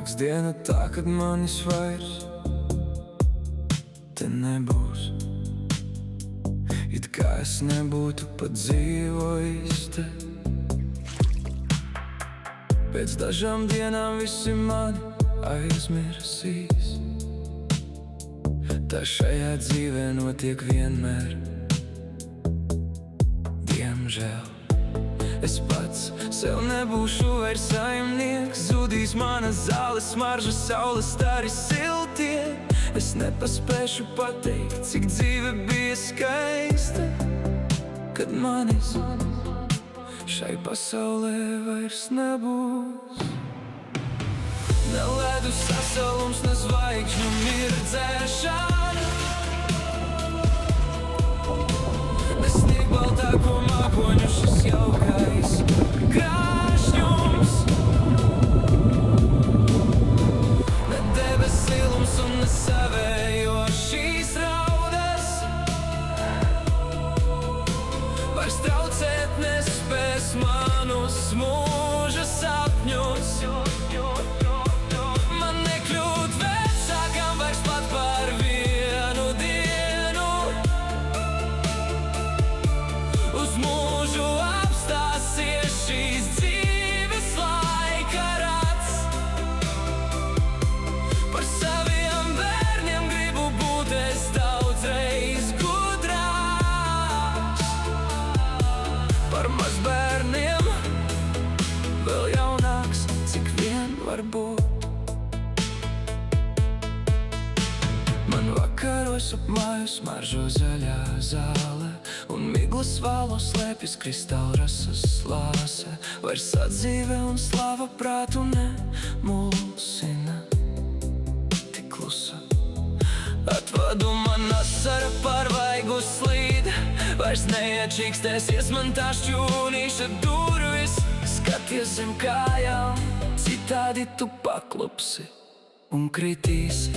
Nāks diena tā, kad manis vairs te nebūs. It kā es nebūtu pat dzīvojis te. Pēc dažām dienām visi mani aizmirsīs. Tā šajā dzīvē notiek vienmēr. Diemžēl es pats sev nebūšu vairs saimnieks. Zudīs mana zāles smarža, saules stari siltie. Es nepaspēšu pateikt, cik dzīve bija skaista, kad manis šai pasaulē vairs nebūs. Ne ledu sasalums, ne zvaigžņu mirdzēšana, ne sniegbaltāko mākoņu šis jaukais krāšņums, ne debes silums un ne savējo šīs raudas. Vairs traucēt nespēs manus mūža sapņus. Man nekļūt vecākam vairs pat par vienu dienu. Uz mūžu apstāsies šīs dzīves laika rats. Par saviem bērniem gribu būt es daudzreiz gudrāks. Par mazbērniem vēl jaunāks, cik vien var būt. Man vakaros ap māju smaržo zaļā zāle, un miglas vālo slēpjas kristālrasas lāse. Vairs atdzīve un slava prātu nemulsina, tik klusa. Atvadu man asara par vaigu slīd, vairs neiečīkstēsies man tā šķūnīša durvis. Skaties zem kājām, citādi tu paklupsi un kritīsi.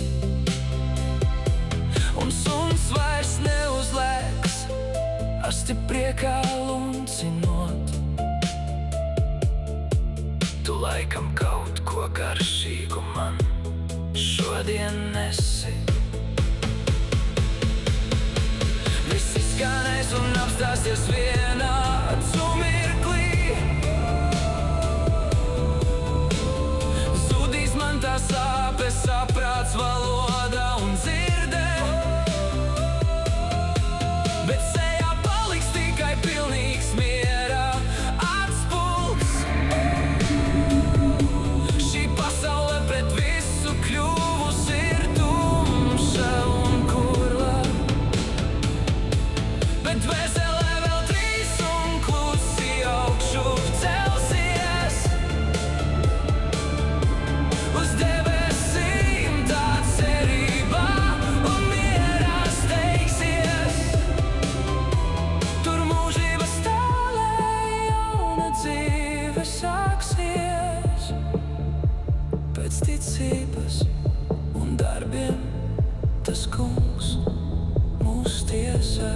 Un suns vairs neuzlēks, asti priekā luncinot. Tu laikam kaut ko garšīgu man šodien nesi. Viss izskanēs un apstāsies vienā mirklī. Zudīs man tā sāpes, saprāts, valoda un dzirde. Bet sejā paliks tikai pilnīgs miera atspulgs. Šī pasaule pret visu kļuvusi ir tumša un kurla, bet dvēselē vēl trīs un klusi augšu celsies. Uz debesīm tā cerībā un mierā steigsies. Tur mūžības tālē jauna dzīve sāksies. Pēc ticības un darbiem tas kungs mūs tiesā.